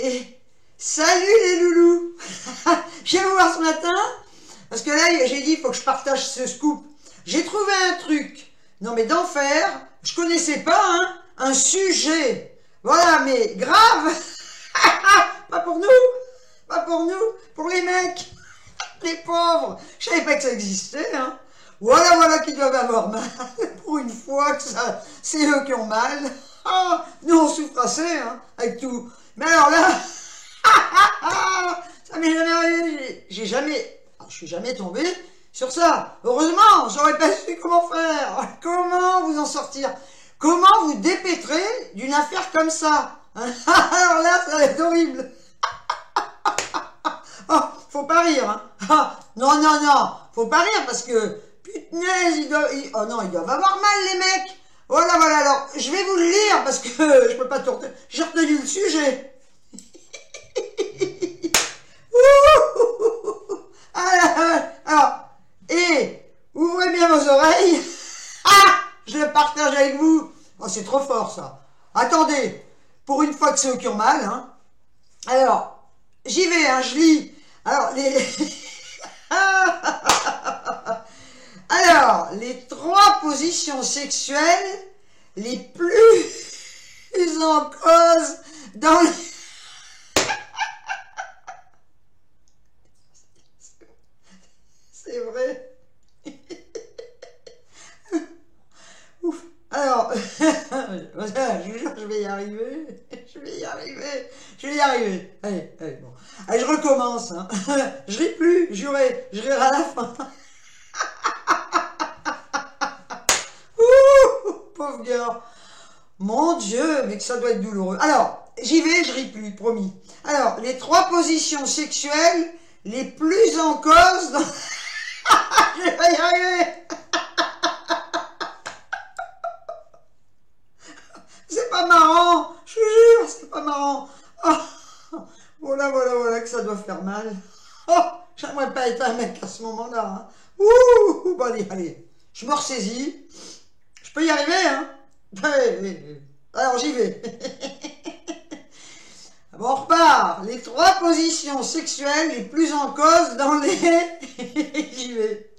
Et salut les loulous. Je viens vous voir ce matin, parce que là, j'ai dit, il faut que je partage ce scoop. J'ai trouvé un truc, non mais d'enfer, je connaissais pas, hein, un sujet. Voilà, mais grave. Pas pour nous, pas pour nous, pour les mecs, les pauvres. Je savais pas que ça existait, hein. Voilà qui doivent avoir mal. Pour une fois que ça, c'est eux qui ont mal. Ah, nous on souffre assez, hein, avec tout. Mais alors là, ça m'est jamais arrivé. Je suis jamais tombé sur ça. Heureusement, j'aurais pas su comment faire. Comment vous en sortir? Comment vous dépêtrer d'une affaire comme ça? Alors là, ça va être horrible. Oh, faut pas rire, hein. Ah, non, faut pas rire parce que, punaise, ils doivent avoir mal, les mecs. Voilà, alors, je vais vous le lire parce que je peux pas tourner. J'ai retenu le sujet. Alors, et ouvrez bien vos oreilles. Ah, je le partage avec vous. Oh, c'est trop fort, ça. Attendez, pour une fois que c'est eux qui ont mal, hein. Alors, j'y vais, hein, je lis. Alors, Alors, les 3 positions sexuelles les plus en cause dans les... C'est vrai. Ouf. Alors, je vous jure, je vais y arriver. Allez, bon. Allez, je recommence, hein. Je ris plus, juré, je rirai à la fin. Pauvre gars. Mon Dieu, mais que ça doit être douloureux. Alors, j'y vais, je ris plus, promis. Alors, les 3 positions sexuelles les plus en cause dans... Je vais y arriver. C'est pas marrant, je vous jure, c'est pas marrant. Oh, voilà que ça doit faire mal. Oh, j'aimerais pas être un mec à ce moment-là, hein. Ouh, bon, allez, je me ressaisis. Je peux y arriver, hein. Alors, j'y vais. Bon, on repart. Les 3 positions sexuelles les plus en cause dans les... J'y vais.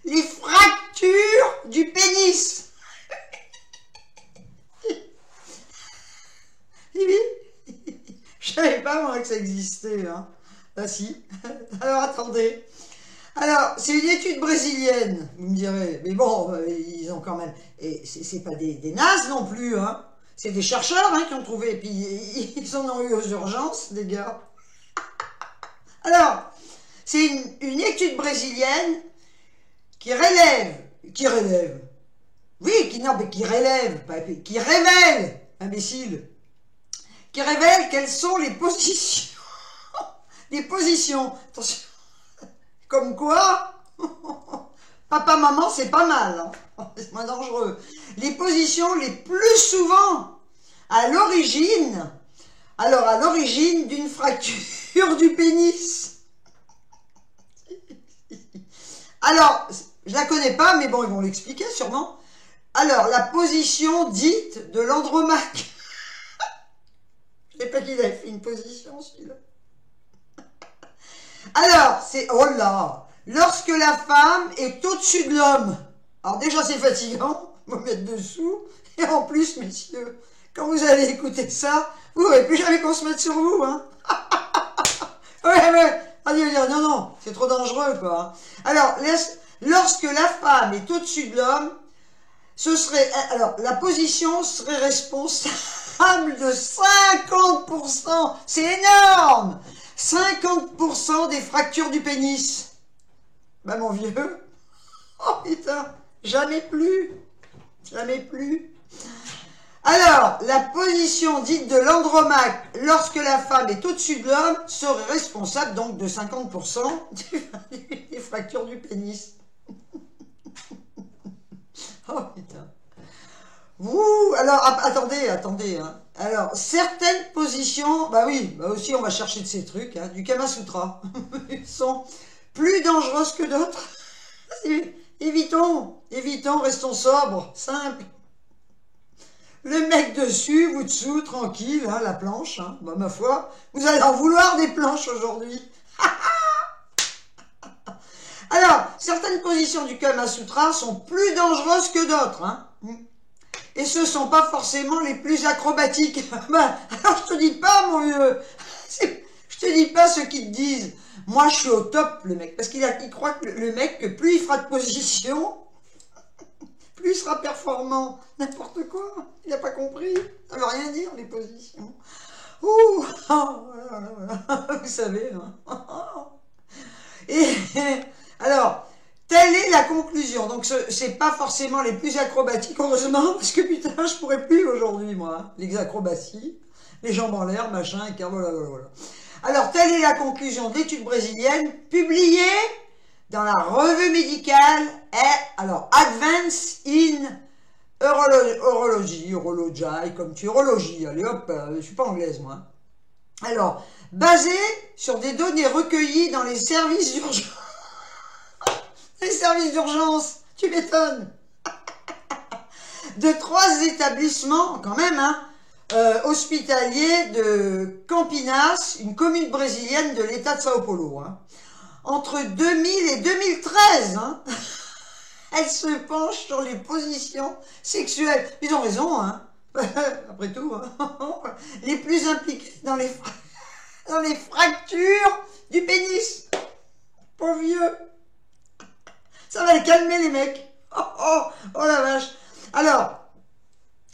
Les fractures du pénis. Je savais pas, moi, que ça existait, hein. Ah si. Alors, attendez. Alors, c'est une étude brésilienne, vous me direz. Mais bon, ils ont quand même... Et c'est pas des nazes non plus, hein. C'est des chercheurs, hein, qui ont trouvé. Et puis, ils en ont eu aux urgences, les gars. Alors, c'est une étude brésilienne qui relève. Oui, qui révèle, imbécile. Qui révèle quelles sont les positions. Les positions. Attention. Comme quoi, papa, maman, c'est pas mal, hein. C'est moins dangereux. Les positions les plus souvent à l'origine d'une fracture du pénis. Alors, je la connais pas, mais bon, ils vont l'expliquer sûrement. Alors, la position dite de l'Andromaque. Je sais pas qu'il avait fait une position, celui-là. Alors, c'est... Oh là! Lorsque la femme est au-dessus de l'homme. Alors déjà, c'est fatigant, vous mettre dessous. Et en plus, messieurs, quand vous allez écouter ça, vous n'aurez plus jamais qu'on se mette sur vous, hein. Ouais. Non, c'est trop dangereux, quoi. Alors, lorsque la femme est au-dessus de l'homme, ce serait... Alors, la position serait responsable de 50%. C'est énorme! 50% des fractures du pénis. Ben mon vieux, oh putain, jamais plus. Alors, la position dite de l'Andromaque, lorsque la femme est au-dessus de l'homme, serait responsable donc de 50% des fractures du pénis. Oh putain. Alors, attendez, hein. Alors, certaines positions, bah oui, bah aussi on va chercher de ces trucs, hein, du Kama Sutra, sont plus dangereuses que d'autres. Évitons, restons sobres, simple. le mec dessus, vous dessous, tranquille, hein, la planche, hein. Bah, ma foi, vous allez en vouloir des planches aujourd'hui. Alors, certaines positions du Kama Sutra sont plus dangereuses que d'autres, hein. Et ce ne sont pas forcément les plus acrobatiques. Ben, alors je te dis pas, mon vieux, je te dis pas ceux qui te disent, moi je suis au top, le mec, parce qu'il croit que le mec, que plus il fera de position, plus il sera performant. N'importe quoi, il n'a pas compris, ça veut rien dire les positions. Ouh, voilà, vous savez. Hein. Et alors, telle est la conclusion. Donc, c'est pas forcément les plus acrobatiques, heureusement, parce que putain, je pourrais plus aujourd'hui, moi. Les acrobaties, les jambes en l'air, machin, et voilà. Alors, telle est la conclusion de l'étude brésilienne, publiée dans la revue médicale, alors, Advance in Urology, comme tu urologie, allez hop, je suis pas anglaise, moi. Alors, basée sur des données recueillies dans les services d'urgence. Les services d'urgence, tu m'étonnes. De 3 établissements, quand même, hein, hospitaliers de Campinas, une commune brésilienne de l'état de Sao Paulo. Hein. Entre 2000 et 2013, hein, elle se penche sur les positions sexuelles. Ils ont raison, hein. Après tout, hein. Les plus impliquées dans les fractures du pénis. Pauvre vieux. Ça va les calmer, les mecs. Oh la vache. Alors,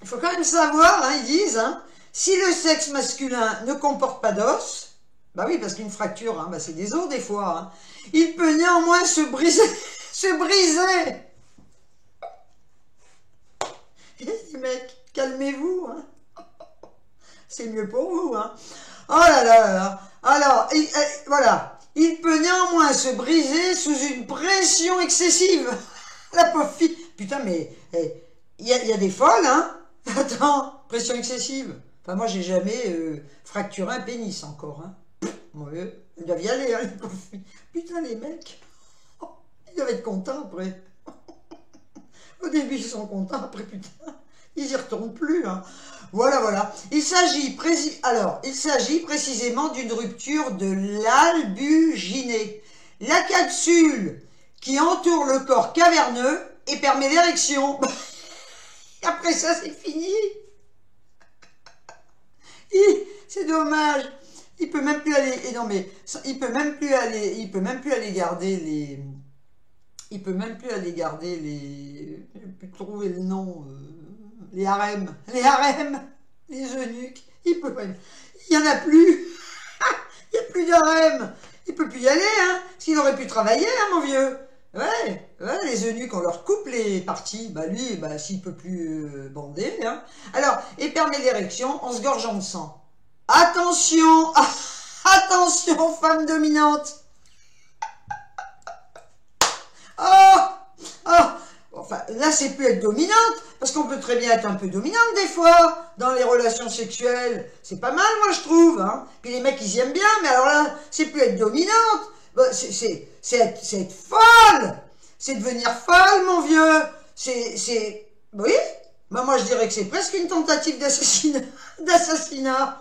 il faut quand même savoir, hein, ils disent, hein, si le sexe masculin ne comporte pas d'os, bah oui, parce qu'une fracture, hein, bah c'est des os des fois, hein, il peut néanmoins se briser. Les mecs, calmez-vous, hein. C'est mieux pour vous, hein. Oh là là. Alors, voilà. Il peut néanmoins se briser sous une pression excessive. La pauvre fille. Putain, mais il y a des folles, hein. Attends, pression excessive. Enfin, moi, j'ai jamais fracturé un pénis encore, hein. Mon vieux, ils doivent y aller, hein, les pauvres filles. Putain, les mecs. Ils doivent être contents après. Au début, ils sont contents. Après, putain, ils y retournent plus, hein. Voilà. Il s'agit précisément d'une rupture de l'albuginée, la capsule qui entoure le corps caverneux et permet l'érection. Après ça, c'est fini. C'est dommage. Il peut même plus aller. Et non mais il peut même plus aller garder les. Il peut même plus aller garder les. Je vais plus trouver le nom. Les harems, les eunuques, il y en a plus, il n'y a plus d'harem, il peut plus y aller, hein, s'il aurait pu travailler, hein, mon vieux, ouais, les eunuques, on leur coupe les parties, bah lui, bah s'il peut plus bander, hein, alors, et permet l'érection en se gorgeant de sang. Attention, attention, femme dominante. Enfin, là, c'est plus être dominante, parce qu'on peut très bien être un peu dominante des fois, dans les relations sexuelles. C'est pas mal, moi, je trouve, hein. Puis les mecs, ils y aiment bien, mais alors là, c'est plus être dominante. C'est être folle. C'est devenir folle, mon vieux. Oui. Bah, moi, je dirais que c'est presque une tentative d'assassinat.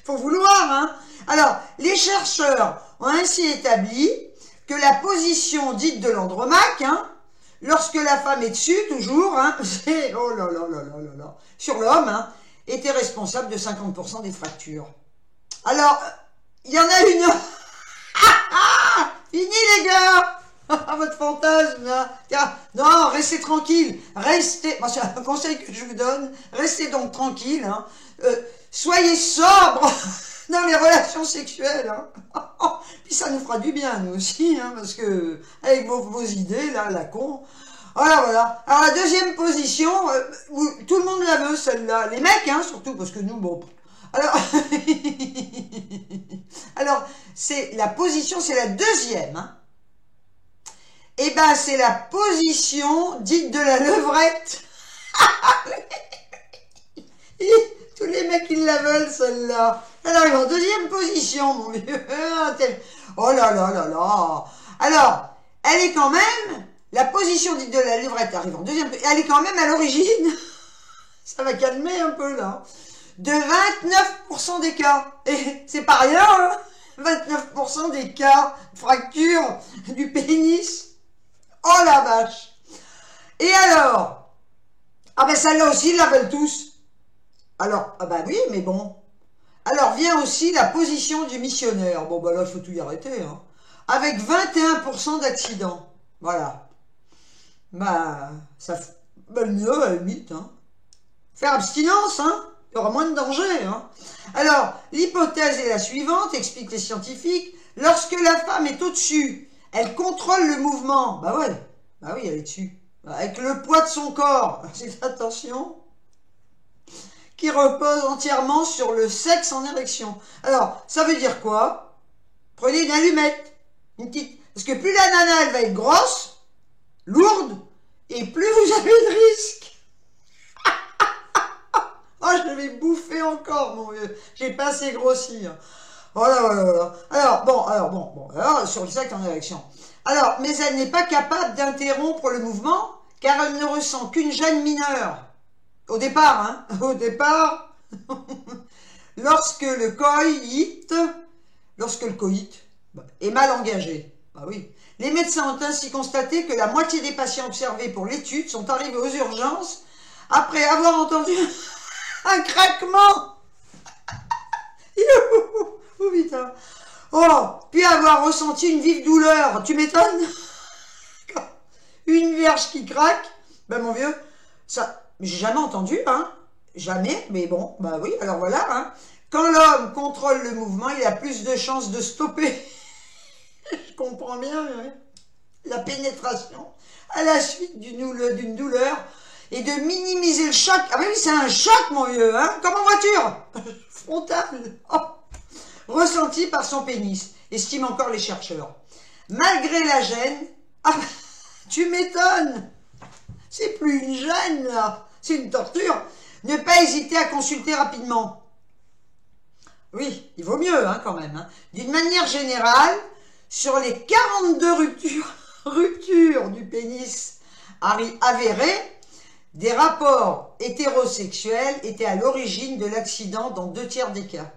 Faut vouloir, hein. Alors, les chercheurs ont ainsi établi que la position dite de l'andromaque, hein, lorsque la femme est dessus, toujours, hein, c'est, oh là, sur l'homme, hein, était responsable de 50% des fractures. Alors, il y en a une... Fini, les gars. Votre fantasme, là. Non, restez tranquille. Restez... C'est un conseil que je vous donne. Restez donc tranquille, hein. Soyez sobre dans les relations sexuelles, hein. Puis ça nous fera du bien, nous aussi, hein, parce que avec vos idées, là, la con. Voilà. Alors, la deuxième position, tout le monde la veut, celle-là. Les mecs, hein, surtout, parce que nous, bon... Alors, c'est la position, c'est la deuxième, hein. Et ben, c'est la position dite de la levrette. Tous les mecs, ils la veulent, celle-là. Elle arrive en deuxième position, mon vieux. Oh là. Alors, elle est quand même... La position dite de la levrette arrive en deuxième... Elle est quand même à l'origine Ça va calmer un peu, là. De 29% des cas. Et c'est pas rien, hein. 29% des cas de fracture du pénis. Oh la vache. Et alors? Ah ben celle-là aussi, ils la veulent tous. Alors, ah ben oui, mais bon. Alors vient aussi la position du missionnaire. Bon ben là, il faut tout y arrêter, hein. Avec 21% d'accidents. Voilà. Bah, ça fait mieux à la limite, hein. Faire abstinence, hein. Il y aura moins de danger, hein. Alors, l'hypothèse est la suivante, expliquent les scientifiques. Lorsque la femme est au-dessus, elle contrôle le mouvement. Bah ouais, bah oui, elle est dessus. Avec le poids de son corps, c'est attention, qui repose entièrement sur le sexe en érection. Alors, ça veut dire quoi? Prenez une allumette, une petite... Parce que plus la nana, elle va être grosse, lourde, et plus vous avez de risque. Oh, je vais bouffer encore, mon vieux. J'ai pas assez grossi. Hein. Voilà, voilà, voilà. Alors, sur le sexe en érection. Alors, mais elle n'est pas capable d'interrompre le mouvement, car elle ne ressent qu'une gêne mineure. Au départ, hein. Au départ, lorsque le coït est mal engagé. Bah oui. Les médecins ont ainsi constaté que la moitié des patients observés pour l'étude sont arrivés aux urgences après avoir entendu un craquement. Oh putain. Oh, puis avoir ressenti une vive douleur. Tu m'étonnes? Une verge qui craque. Ben mon vieux, ça, j'ai jamais entendu, hein. Jamais, mais bon, bah oui, alors voilà, hein. Quand l'homme contrôle le mouvement, il a plus de chances de stopper. Je comprends bien, ouais. La pénétration à la suite d'une douleur et de minimiser le choc. Ah oui, c'est un choc, mon vieux, hein, comme en voiture. Frontal. Oh. Ressenti par son pénis, estiment encore les chercheurs. Malgré la gêne, ah, tu m'étonnes. C'est plus une gêne, là. C'est une torture. Ne pas hésiter à consulter rapidement. Oui, il vaut mieux, hein, quand même. Hein. D'une manière générale, sur les 42 ruptures du pénis avérées, des rapports hétérosexuels étaient à l'origine de l'accident dans 2/3 des cas.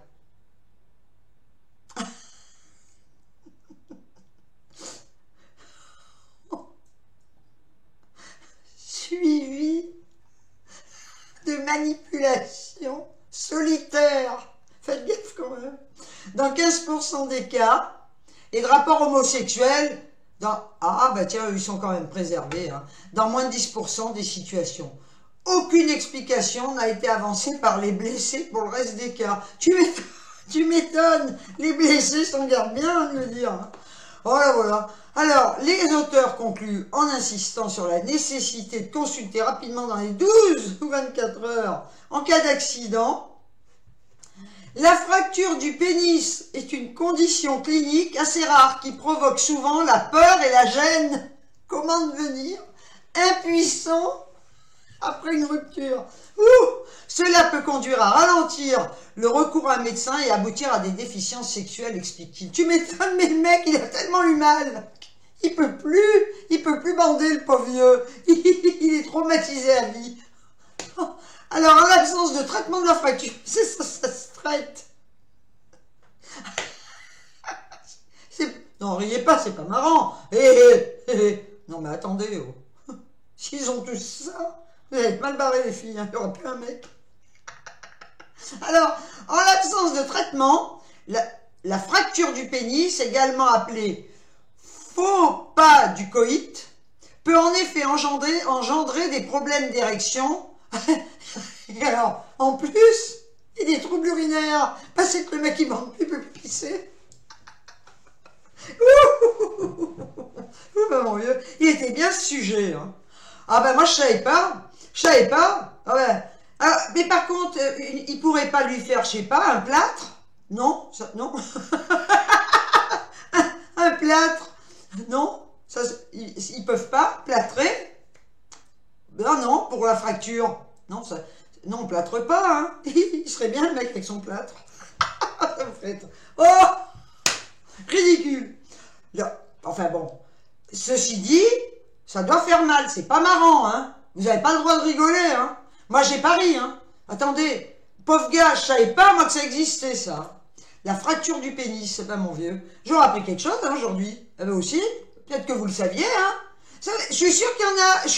Suivi de manipulation solitaire. Faites gaffe quand même. Dans 15% des cas, et de rapports homosexuels, ah bah tiens, ils sont quand même préservés, hein, dans moins de 10% des situations. Aucune explication n'a été avancée par les blessés pour le reste des cas. Tu m'étonnes, les blessés s'en gardent bien de le dire. Hein. Voilà, voilà. Alors, les auteurs concluent en insistant sur la nécessité de consulter rapidement dans les 12 ou 24 heures en cas d'accident. La fracture du pénis est une condition clinique assez rare qui provoque souvent la peur et la gêne. Comment devenir impuissant après une rupture? Cela peut conduire à ralentir le recours à un médecin et aboutir à des déficiences sexuelles, explique-t-il. Tu m'étonnes, mais le mec, il a tellement eu mal. Il peut plus bander, le pauvre vieux. Il est traumatisé à vie. Alors, en l'absence de traitement de la fracture, c'est ça se traite. Non, riez pas, c'est pas marrant. Non, mais attendez, oh. S'ils ont tous ça, vous allez être mal barrés, les filles, hein. Il n'y aura plus un mec. Alors, en l'absence de traitement, la fracture du pénis, également appelée faux pas du coït, peut en effet engendrer des problèmes d'érection. Et alors, en plus, il y a des troubles urinaires. Parce que le mec, il peut plus pisser. Bah, mon vieux, il était bien ce sujet. Hein. Ah ben moi, je savais pas. Ah ben, mais par contre, il pourrait pas lui faire, je sais pas, un plâtre? Non, non. un plâtre? Non. Ça, ils peuvent pas plâtrer? Ben non, pour la fracture. Non, non, on plâtre pas, hein. Il serait bien le mec avec son plâtre. Ça me fait... Oh, ridicule. Là, enfin bon. Ceci dit, ça doit faire mal. C'est pas marrant, hein. Vous n'avez pas le droit de rigoler, hein. Moi, j'ai pas ri, hein. Attendez, pauvre gars, je savais pas, moi, que ça existait, ça. La fracture du pénis, c'est pas mon vieux. J'aurais appris quelque chose, hein, aujourd'hui. Eh ben aussi, peut-être que vous le saviez, hein. Je suis sûr qu'il y en a, je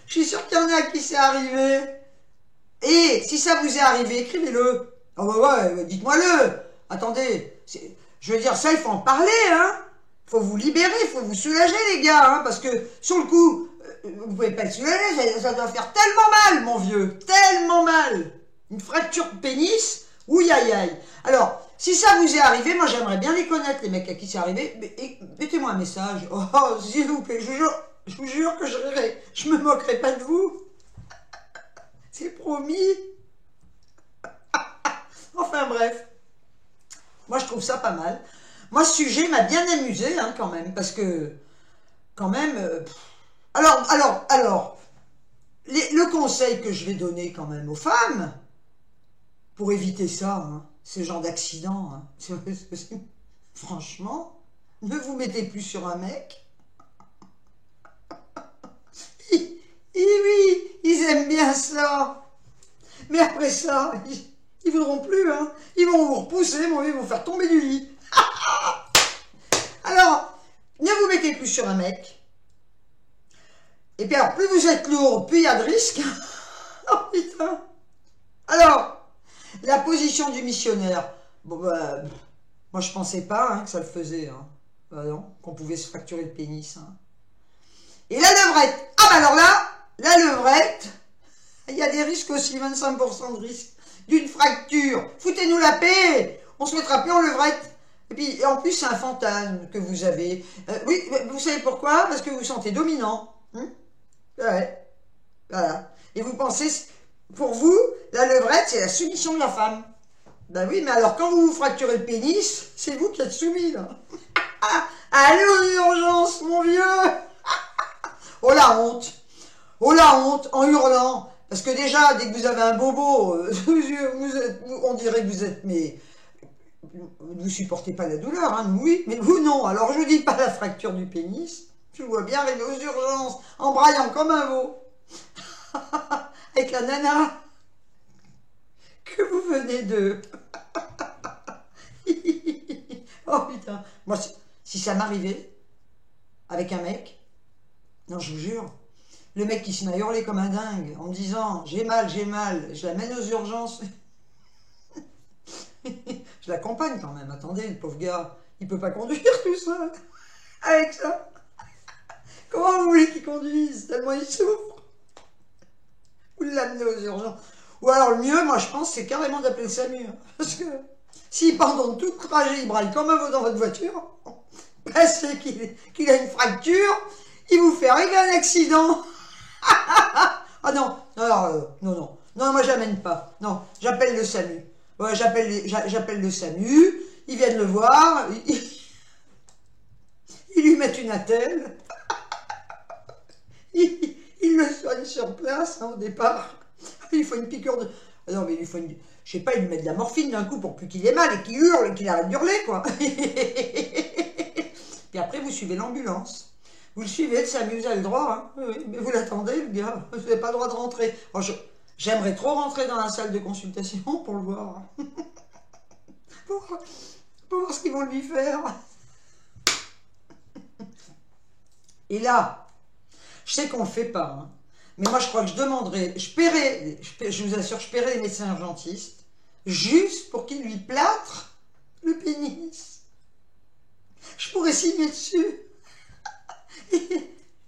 suis sûr qu'il y en a à qui c'est arrivé. Et si ça vous est arrivé, écrivez-le. Oh ouais, dites-moi-le. Attendez, je veux dire, ça, il faut en parler, hein. Faut vous libérer, faut vous soulager, les gars, hein, parce que, sur le coup, vous pouvez pas être soulagé, ça doit faire tellement mal, mon vieux, tellement mal. Une fracture de pénis, ouïe aïe aïe. Alors, si ça vous est arrivé, moi j'aimerais bien les connaître, les mecs à qui c'est arrivé. Mettez-moi un message. Oh, s'il vous plaît, je vous jure que je rirai. Je me moquerai pas de vous. C'est promis. Enfin bref. Moi je trouve ça pas mal. Moi ce sujet m'a bien amusé, hein, quand même, parce que, quand même... Alors, le conseil que je vais donner quand même aux femmes, pour éviter ça, hein, ce genre d'accident, hein, franchement, ne vous mettez plus sur un mec. Oui, ils aiment bien ça. Mais après ça, ils voudront plus, hein. Ils vont vous repousser, ils vont vous faire tomber du lit. Alors, ne vous mettez plus sur un mec. Et puis alors, plus vous êtes lourd, plus il y a de risques. Oh putain. Alors, la position du missionnaire. Bon, bah, moi je pensais pas, hein, que ça le faisait. Hein. Bah non, qu'on pouvait se fracturer le pénis. Hein. Et la levrette. Ah bah alors là, la levrette, il y a des risques aussi, 25% de risque d'une fracture. Foutez-nous la paix. On se mettra plus en levrette. Et puis, en plus, c'est un fantasme que vous avez. Oui, vous savez pourquoi? Parce que vous vous sentez dominant. Hein, ouais, voilà. Et vous pensez, pour vous, la levrette, c'est la soumission de la femme. Ben oui, mais alors, quand vous vous fracturez le pénis, c'est vous qui êtes soumis, là. Allez aux urgences, mon vieux. Oh la honte. Oh la honte, en hurlant. Parce que déjà, dès que vous avez un bobo, on dirait que vous êtes... Mais vous supportez pas la douleur, hein, oui, mais vous non. Alors je dis pas la fracture du pénis. Je vois bien arriver aux urgences, en braillant comme un veau. Avec la nana que vous venez de... Oh putain. Moi, si ça m'arrivait avec un mec, non, je vous jure, le mec qui se met à hurler comme un dingue en me disant j'ai mal, je l'amène aux urgences. Je l'accompagne quand même, attendez, le pauvre gars, il peut pas conduire tout seul. Avec ça. Comment vous voulez qu'il conduise? Tellement il souffre. Vous l'amenez aux urgences. Ou alors le mieux, moi je pense, c'est carrément d'appeler le SAMU. Hein, parce que si pendant tout le trajet, il braille comme un veau dans votre voiture, c'est qu'il a une fracture, il vous fait arriver un accident. Ah non, non, moi j'amène pas. Non, j'appelle le SAMU. Ouais, j'appelle le SAMU, ils viennent le voir, ils lui mettent une attelle, ils le soignent sur place, hein, au départ. Il faut une piqûre de... Ah non, mais il faut une... Je sais pas, il lui met de la morphine d'un coup pour plus qu'il ait mal et qu'il hurle, qu'il arrête d'hurler, quoi. Puis après, vous suivez l'ambulance. Vous le suivez, le SAMU, vous avez le droit, hein. Oui, mais vous l'attendez, le gars. Vous n'avez pas le droit de rentrer. Oh, j'aimerais trop rentrer dans la salle de consultation pour le voir. pour voir ce qu'ils vont lui faire. Et là, je sais qu'on ne le fait pas, hein, mais moi je crois que je demanderais, je vous assure, je paierais les médecins urgentistes juste pour qu'ils lui plâtrent le pénis. Je pourrais signer dessus.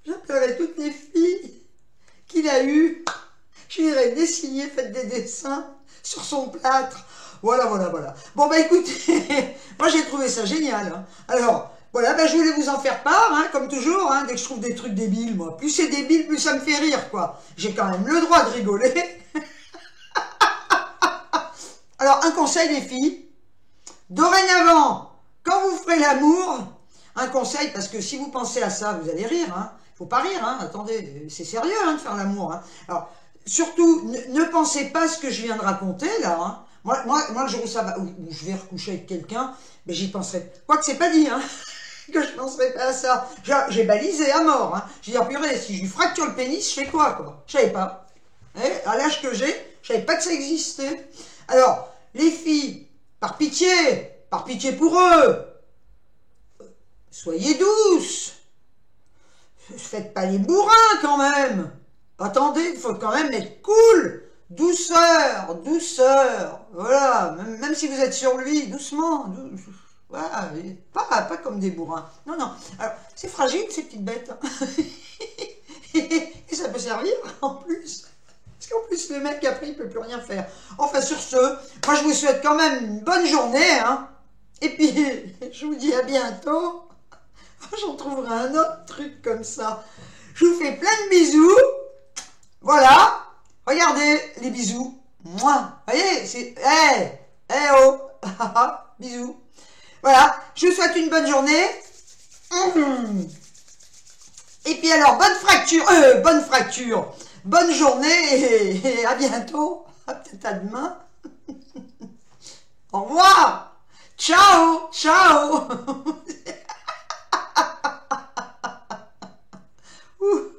J'appellerais toutes les filles qu'il a eues. Je dirais dessiner, faites des dessins sur son plâtre. Voilà. Bon, bah écoutez, moi j'ai trouvé ça génial. Hein. Alors, voilà, bah, je voulais vous en faire part, hein, comme toujours, hein, dès que je trouve des trucs débiles, moi. Plus c'est débile, plus ça me fait rire, quoi. J'ai quand même le droit de rigoler. Alors, un conseil, les filles. Dorénavant, quand vous ferez l'amour, un conseil, parce que si vous pensez à ça, vous allez rire, hein. Faut pas rire, hein. Attendez, c'est sérieux, hein, de faire l'amour, hein. Alors, surtout, ne pensez pas ce que je viens de raconter, là, hein. Moi, le jour où ça va, où je vais recoucher avec quelqu'un, mais j'y penserai. Quoique c'est pas dit, hein, que je penserai pas à ça. J'ai balisé à mort, hein. J'ai dit, oh, purée, si je lui fracture le pénis, je fais quoi, quoi? Je savais pas. À l'âge que j'ai, je savais pas que ça existait. Alors, les filles, par pitié pour eux, soyez douces. Faites pas les bourrins quand même. Attendez, il faut quand même être cool. Douceur, douceur. Voilà, même si vous êtes sur lui, doucement. Voilà, pas comme des bourrins. Non, non. Alors, c'est fragile ces petites bêtes. Et ça peut servir en plus. Parce qu'en plus, le mec après, il peut plus rien faire. Enfin, sur ce, moi je vous souhaite quand même une bonne journée. Hein. Et puis, je vous dis à bientôt. J'en trouverai un autre truc comme ça. Je vous fais plein de bisous. Voilà. Regardez les bisous. Moi, voyez, c'est... Oh. Bisous. Voilà. Je vous souhaite une bonne journée. Et puis alors, bonne fracture. Bonne journée et à bientôt. Peut-être à demain. Au revoir. Ciao. Ciao. Ouh.